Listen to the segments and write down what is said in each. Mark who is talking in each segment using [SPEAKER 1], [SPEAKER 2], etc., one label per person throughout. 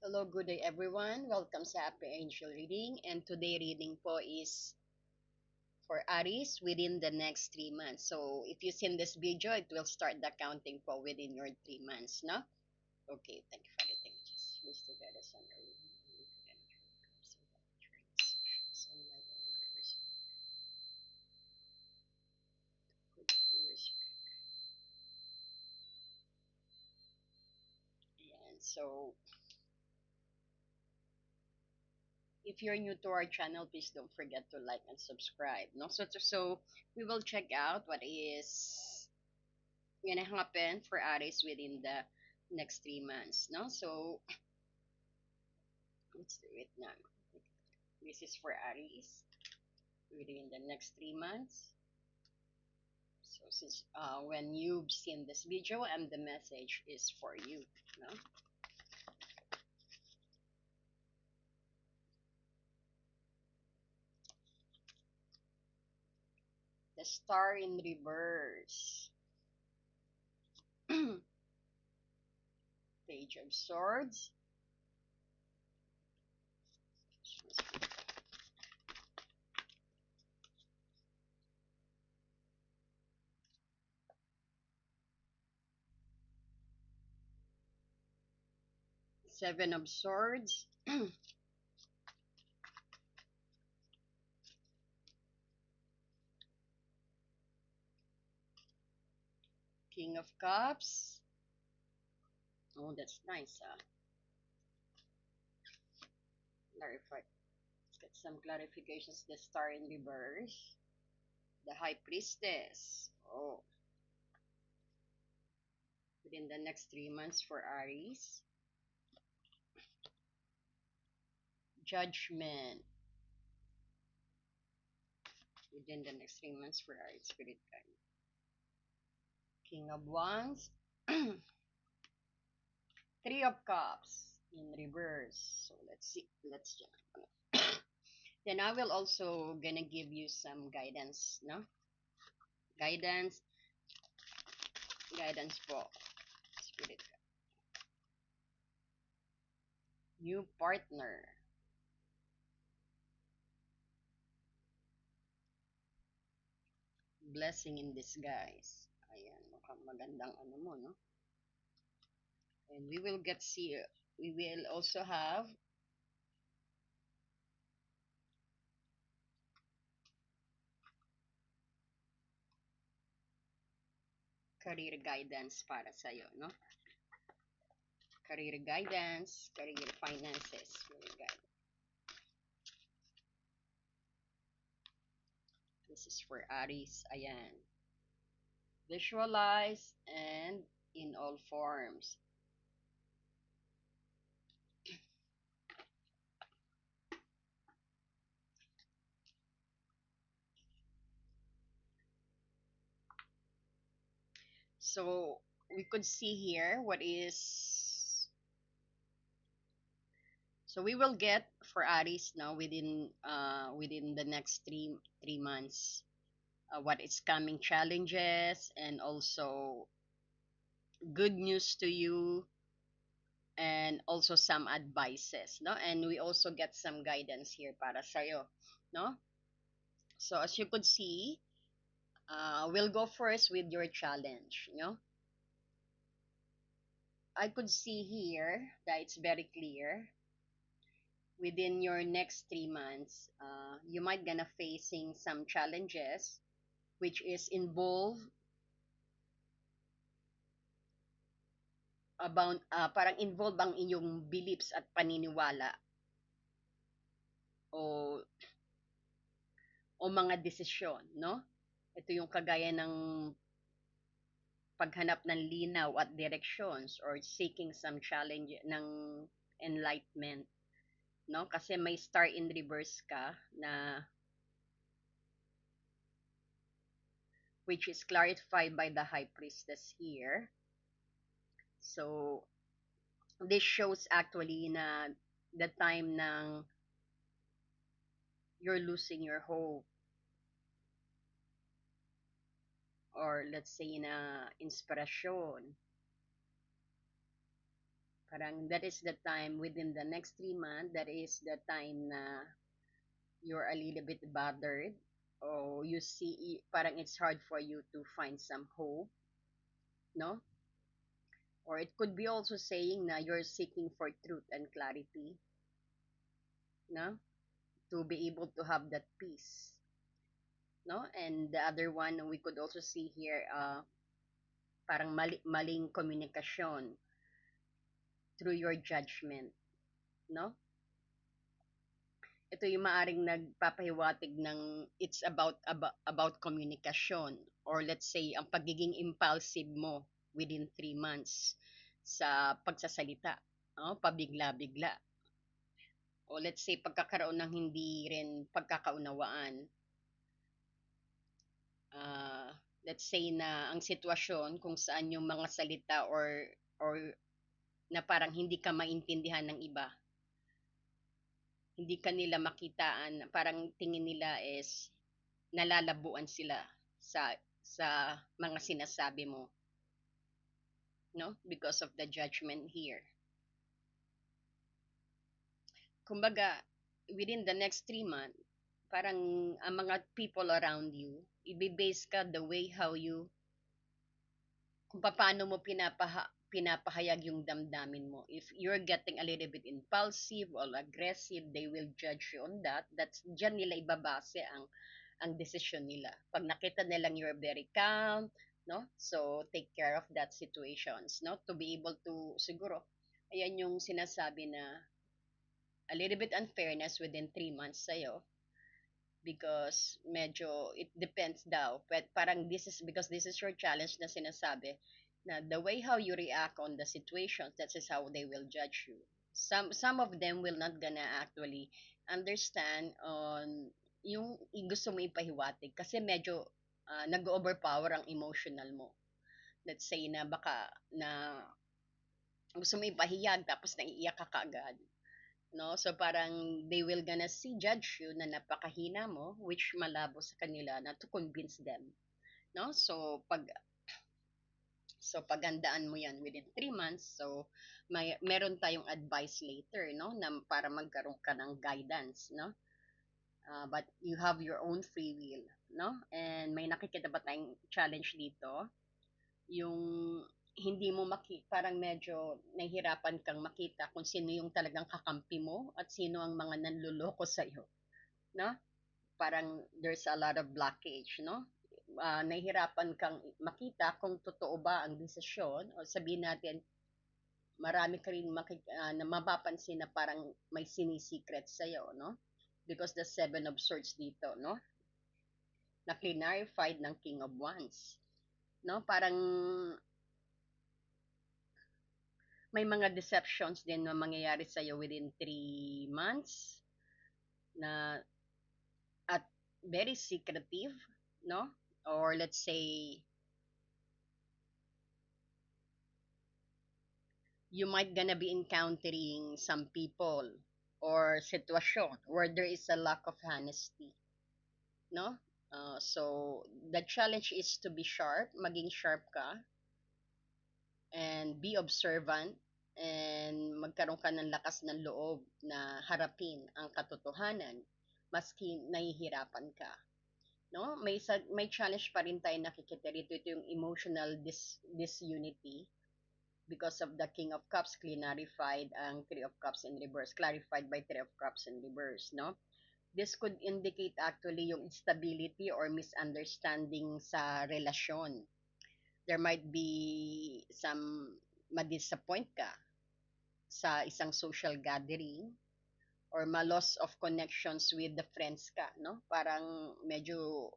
[SPEAKER 1] Hello, good day everyone. Welcome sa Happy Angel Reading. And today reading po is for Aries within the next 3 months. So if you send this video, it will start the counting po within your 3 months, no? Okay, thank you for the thank you. Please together sun and so if you're new to our channel, please don't forget to like and subscribe. No, so we will check out what is gonna happen for Aries within the next 3 months. No, so let's do it now. This is for Aries within the next 3 months. So since when you've seen this video and the message is for you, no? The Star in Reverse, Page of Swords, Seven of Swords, King of Cups. Oh, that's nice. Clarify. Let's get some clarifications. The Star in Reverse, the High Priestess. Oh, within the next 3 months for Aries. Judgment within the next 3 months for Aries Spirit Guide. King of Wands, Three of Cups in reverse. So let's see. Let's jump. Then I will also gonna give you some guidance, no? Guidance, guidance po. Spirit Guide. New partner. Blessing in disguise. Ayan, mukhang magandang ano mo, no? And we will get see. We will also have career guidance para sa'yo, no? Career guidance, career finances. Career guidance. This is for Aries. Ayan. Visualize and in all forms. So we could see here what is. So we will get for Aries now within the next three months what is coming challenges and also good news to you and also some advices, no? And we also get some guidance here para sa'yo, no? So as you could see, we'll go first with your challenge, no? I could see here that it's very clear within your next 3 months, you might gonna facing some challenges which is involved about parang involved ang inyong beliefs at paniniwala o mga desisyon, no? Ito yung kagaya ng paghanap ng linaw at directions or seeking some challenge ng enlightenment, no? Kasi may star in reverse ka na which is clarified by the high priestess here. So this shows actually na the time ng you're losing your hope or let's say na inspirasyon Parang that is the time within the next 3 months, that is the time na you're a little bit bothered, or you see parang it's hard for you to find some hope, no? Or it could be also saying na you're seeking for truth and clarity, no? To be able to have that peace, no? And the other one we could also see here, parang maling komunikasyon through your judgment, no? Ito yung maaring nagpapahiwatig ng it's about communication, or let's say ang pagiging impulsive mo within 3 months sa pagsasalita, no? Pabigla-bigla, o let's say pagkakaroon ng hindi rin pagkakaunawaan. Ah, let's say na ang sitwasyon kung saan yung mga salita or na parang hindi ka maintindihan ng iba, hindi ka nila makitaan, parang tingin nila is nalalabuan sila sa mga sinasabi mo, no? Because of the judgment here. Kumbaga, within the next 3 months, parang ang mga people around you, ibe-base ka the way how you, kung paano mo pinapahayag yung damdamin mo. If you're getting a little bit impulsive or aggressive, they will judge you on that. That's diyan nila ibabase ang desisyon nila. Pag nakita nilang you're very calm, no? So take care of that situations, no? To be able to siguro ayan yung sinasabi na a little bit unfairness within 3 months sa'yo, because medyo it depends daw. But parang this is because this is your challenge na sinasabi na the way how you react on the situations, that is how they will judge you. Some of them will not gonna actually understand on yung gusto mo ipahiwatig, kasi medyo nag-overpower ang emotional mo. Let's say na baka na gusto mo ipahiyag tapos naiiyak ka kaagad, no? So parang they will gonna judge you na napakahina mo, which malabo sa kanila na to convince them, no? So pagandaan mo yan within 3 months. So meron tayong advice later, no, na para magkaroon ka ng guidance, no? But you have your own free will, no? And may nakikita ba tayong challenge dito, yung hindi mo parang medyo nahihirapan kang makita kung sino yung talagang kakampi mo at sino ang mga nanloloko sa iyo, no? Parang there's a lot of blockage, no? Nahihirapan kang makita kung totoo ba ang desisyon, o sabihin natin marami ka ring na mapapansin na parang may sinisikret sa iyo, no? Because the seven of swords dito, no? Na clarified ng King of Wands, no? Parang may mga deceptions din na mangyayari sa iyo within 3 months na at very secretive, no? Or let's say you might gonna be encountering some people or situation where there is a lack of honesty, no? So the challenge is to be sharp, maging sharp ka, and be observant, and magkaroon ka ng lakas ng loob na harapin ang katotohanan maski nahihirapan ka, no? May challenge pa rin tayo nakikita rito. Ito yung emotional disunity because of the King of Cups clarified, ang Three of Cups in reverse clarified by Three of Cups in reverse, no? This could indicate actually yung instability or misunderstanding sa relasyon. There might be some ma-disappoint ka sa isang social gathering, or ma-loss of connections with the friends ka, no? Parang medyo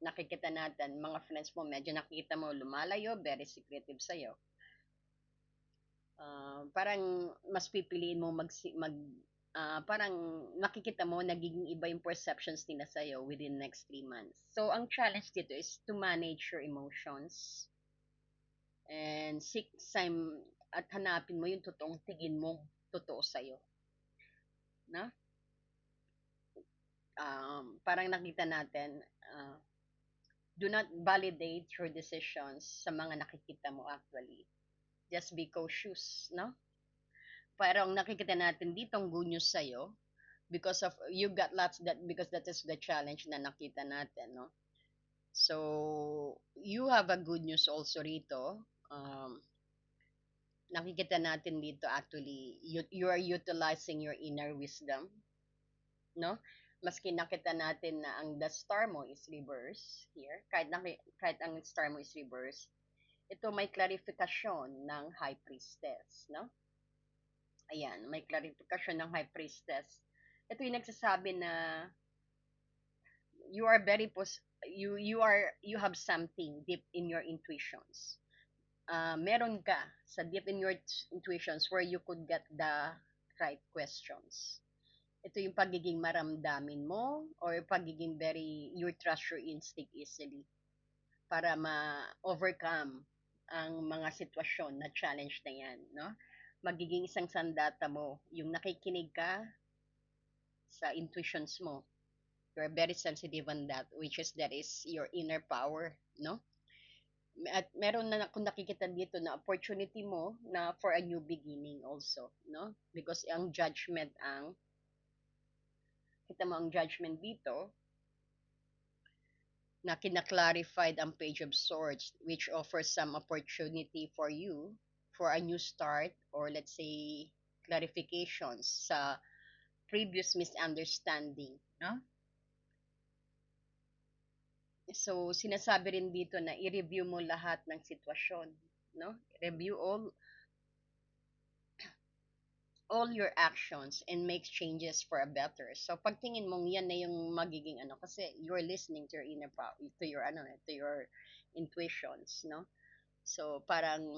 [SPEAKER 1] nakikita natin, mga friends mo, medyo nakikita mo lumalayo, very secretive sa'yo. Parang mas pipiliin mo parang nakikita mo nagiging iba yung perceptions nila sa'yo within next 3 months. So, ang challenge dito is to manage your emotions and seek time at hanapin mo yung totoong tingin mo totoo sa'yo. Na? Parang nakita natin, do not validate your decisions sa mga nakikita mo actually. Just be cautious, no? Pero ang nakikita natin dito, ang good news sa'yo, because of, you got lots that, because that is the challenge na nakita natin, no? So, you have a good news also rito. Nakikita natin dito actually, you are utilizing your inner wisdom, no? Maski nakita natin na ang the star mo is reverse here, kahit ang star mo is reverse, ito may clarification ng high priestess, no? Ayan, may clarification ng high priestess. Ito yung nagsasabi na you are very you have something deep in your intuitions. Meron ka sa deep in your intuitions where you could get the right questions. Ito yung pagiging maramdamin mo or pagiging very, you trust your instinct easily para ma-overcome ang mga sitwasyon na challenge na yan, no? Magiging isang sandata mo, yung nakikinig ka sa intuitions mo. You're very sensitive on that, which is that is your inner power, no? At meron na akong nakikita dito na opportunity mo na for a new beginning also, no? Because ang judgment ang, kita mo ang judgment dito, na kinaklarified ang Page of Swords, which offers some opportunity for you for a new start or let's say clarifications sa previous misunderstanding, no? So, sinasabi rin dito na i-review mo lahat ng sitwasyon, no? Review all your actions and make changes for a better. So, pagtingin mong yan na yung magiging ano, kasi you're listening to your inner power, to your ano, to your intuitions, no? So, parang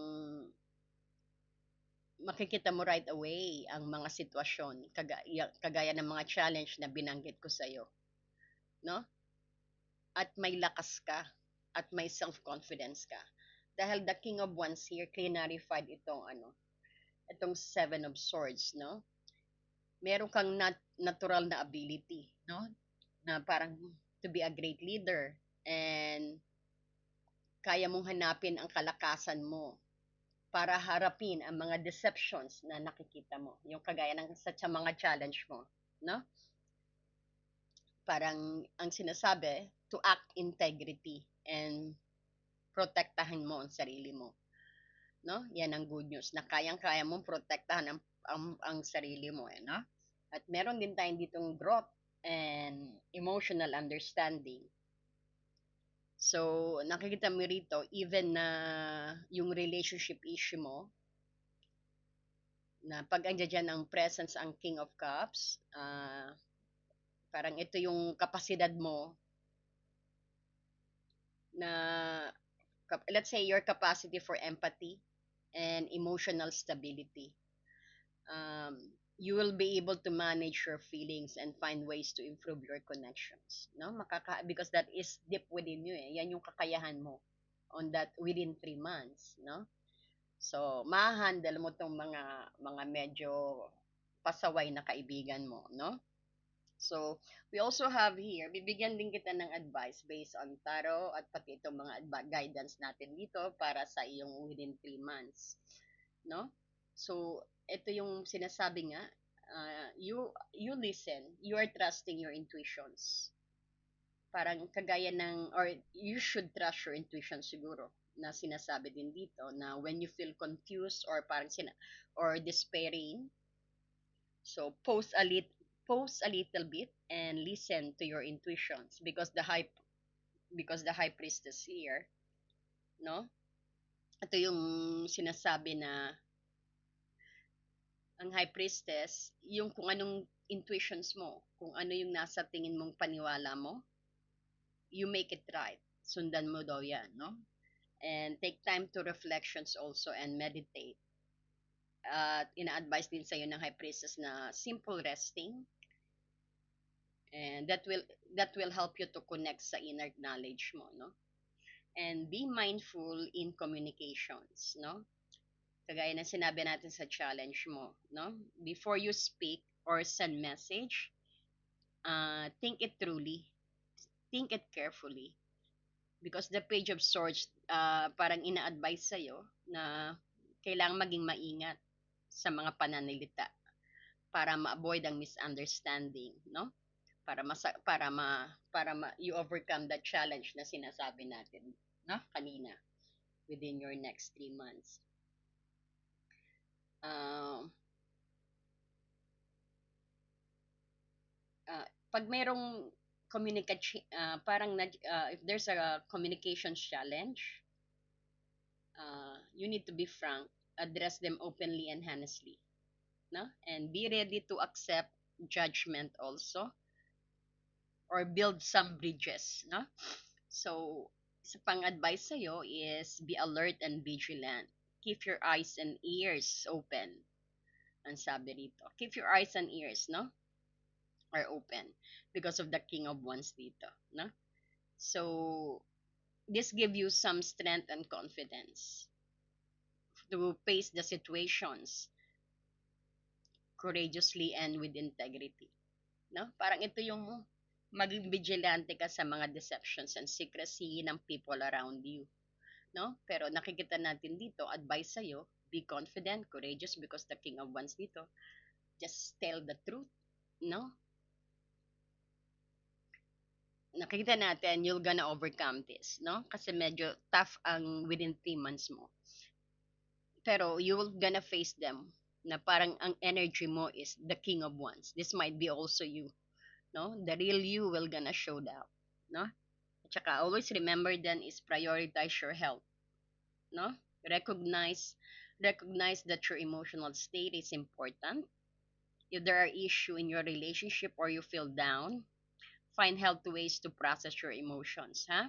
[SPEAKER 1] makikita mo right away ang mga sitwasyon, kagaya ng mga challenge na binanggit ko sa'yo, no? At may lakas ka, at may self-confidence ka. Dahil the King of Wands here, clarified itong ano, itong Seven of Swords, no? Meron kang natural na ability, no? Na parang to be a great leader and kaya mong hanapin ang kalakasan mo para harapin ang mga deceptions na nakikita mo. Yung kagaya ng sa mga challenge mo, no? Parang ang sinasabi, to act integrity and protektahan mo ang sarili mo. No? Yan ang good news na kayang-kaya mong protektahan ang sarili mo, no? At meron din tayong ditong growth and emotional understanding. So, nakikita mo rito, even na yung relationship issue mo, na pag andyan dyan ang presence ang King of Cups, parang ito yung kapasidad mo na, let's say, your capacity for empathy and emotional stability. You will be able to manage your feelings and find ways to improve your connections, no? Because that is deep within you, eh. Yan yung kakayahan mo on that within 3 months, no? So, ma-handle mo tong mga medyo pasaway na kaibigan mo, no? So, we also have here, bibigyan din kita ng advice based on tarot at pati itong mga guidance natin dito para sa iyong within 3 months, no? So, ito yung sinasabi nga, you listen, you are trusting your intuitions. Parang kagaya ng, or you should trust your intuition siguro, na sinasabi din dito, na when you feel confused or parang or despairing, so pause a little bit and listen to your intuitions because the high priestess here, no? Ito yung sinasabi na ang high priestess, yung kung anong intuitions mo, kung ano yung nasa tingin mong paniwala mo, you make it right. Sundan mo daw yan, no? And take time to reflections also and meditate. Ina-advise din sa'yo ng high priestess na simple resting, and that will help you to connect sa inner knowledge mo, no? And be mindful in communications, no? Kagaya ng sinabi natin sa challenge mo, no? Before you speak or send message, think it truly, think it carefully, because the Page of Swords, parang ina-advise sa'yo na kailangan maging maingat sa mga pananalita para ma-avoid ang misunderstanding, no? Para you overcome the challenge na sinasabi natin, no? Kanina within your next 3 months. Um, Pag merong communication, if there's a communication challenge, you need to be frank, address them openly and honestly, no? And be ready to accept judgment also, or build some bridges, no? So, sa pang-advise sa'yo is be alert and vigilant. Keep your eyes and ears open. Ang sabi rito. Keep your eyes and ears, no? Are open because of the King of Wands dito, no? So, this give you some strength and confidence to face the situations courageously and with integrity, no? Parang ito yung maging vigilante ka sa mga deceptions and secrecy ng people around you, no? Pero nakikita natin dito, advice sa'yo, be confident, courageous, because the King of Wands dito, just tell the truth, no? Nakikita natin, you're gonna overcome this, no? Kasi medyo tough ang within 3 months mo. Pero you will gonna face them na parang ang energy mo is the King of Wands. This might be also you, no? The real you will gonna show up, no? At saka always remember then is prioritize your health, no? Recognize that your emotional state is important. If there are issue in your relationship or you feel down, find healthy ways to process your emotions, ha?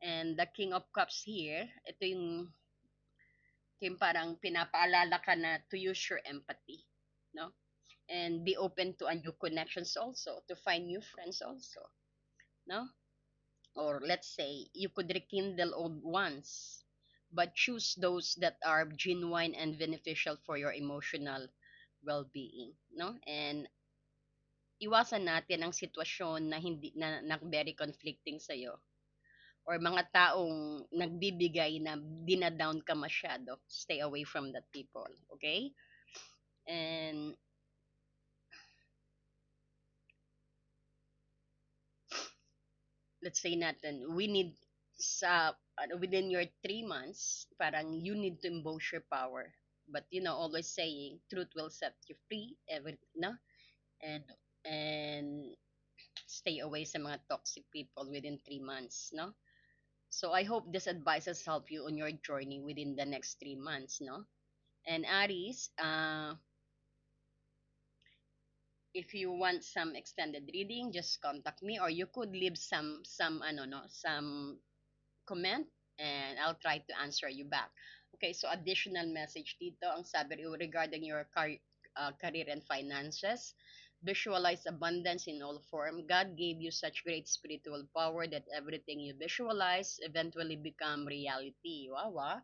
[SPEAKER 1] And the King of Cups here, ito yung parang pinapaalala ka na to use your empathy, no? And be open to a new connections also, to find new friends also, no? Or let's say, you could rekindle old ones, but choose those that are genuine and beneficial for your emotional well-being, no? And iwasan natin ang sitwasyon na hindi na very conflicting sa or mga taong nagbibigay na dinadown ka masyado. Stay away from that people, okay? And let's say natin, we need within your 3 months, parang you need to embose your power. But always saying, truth will set you free, no? And and stay away sa mga toxic people within 3 months, no? So I hope this advices help you on your journey within the next 3 months, no? And Aries, if you want some extended reading, just contact me, or you could leave some comment, and I'll try to answer you back. Okay, so additional message dito, ang sabi regarding your career and finances. Visualize abundance in all form. God gave you such great spiritual power that everything you visualize eventually become reality. Wow, wow.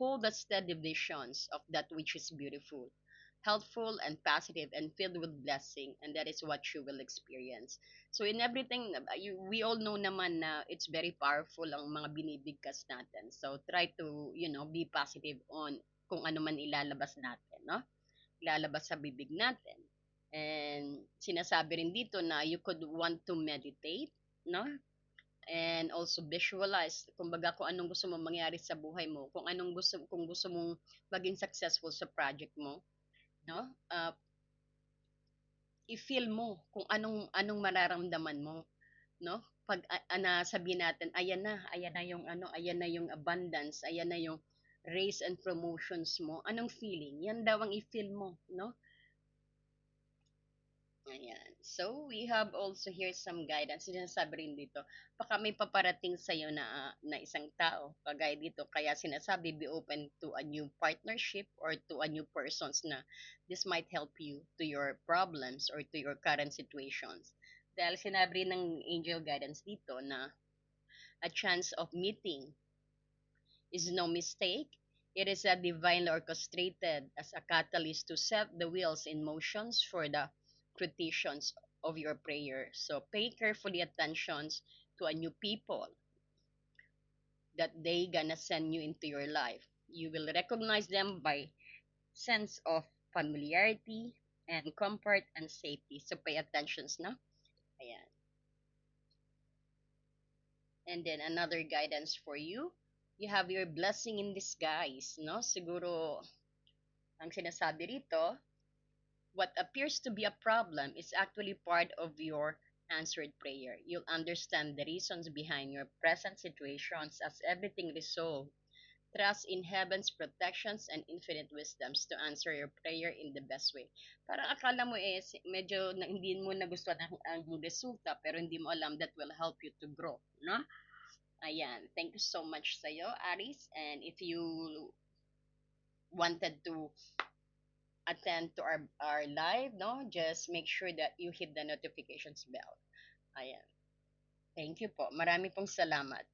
[SPEAKER 1] Hold the steady visions of that which is beautiful, helpful, and positive, and filled with blessing, and that is what you will experience. So in everything, we all know naman na it's very powerful ang mga binibigkas natin. So try to, be positive on kung ano man ilalabas natin, no? Ilalabas sa bibig natin. And sinasabi rin dito na you could want to meditate, no? And also visualize, kumbaga, kung anong gusto mong mangyari sa buhay mo, kung gusto mong maging successful sa project mo, no? I-feel mo kung anong mararamdaman mo, no? Pag sabihin natin, ayan na yung ayan na yung abundance, ayan na yung raise and promotions mo, anong feeling? Yan daw ang i-feel mo, no? Ayan. So, we have also here some guidance. Sinasabi rin dito, baka may paparating sa'yo na isang tao, kagaya dito. Kaya sinasabi, be open to a new partnership or to a new persons na this might help you to your problems or to your current situations. Dahil sinabi rin ng angel guidance dito na a chance of meeting is no mistake. It is a divinely orchestrated as a catalyst to set the wheels in motions for the fruitions of your prayer. So pay carefully attentions to a new people that they gonna send you into your life. You will recognize them by sense of familiarity, and comfort and safety. So pay attention, no? Ayan. And then another guidance for you. You have your blessing in disguise, no? Siguro, ang sinasabi rito, what appears to be a problem is actually part of your answered prayer. You'll understand the reasons behind your present situations as everything resolved. Trust in heaven's protections and infinite wisdoms to answer your prayer in the best way. Parang akala mo medyo hindi mo nagustuhan ang resulta pero hindi mo alam that will help you to grow, no? Ayan. Thank you so much sa'yo, Aris. And if you wanted to attend to our live, no, just make sure that you hit the notifications bell. Ayan. Thank you po. Marami pong salamat.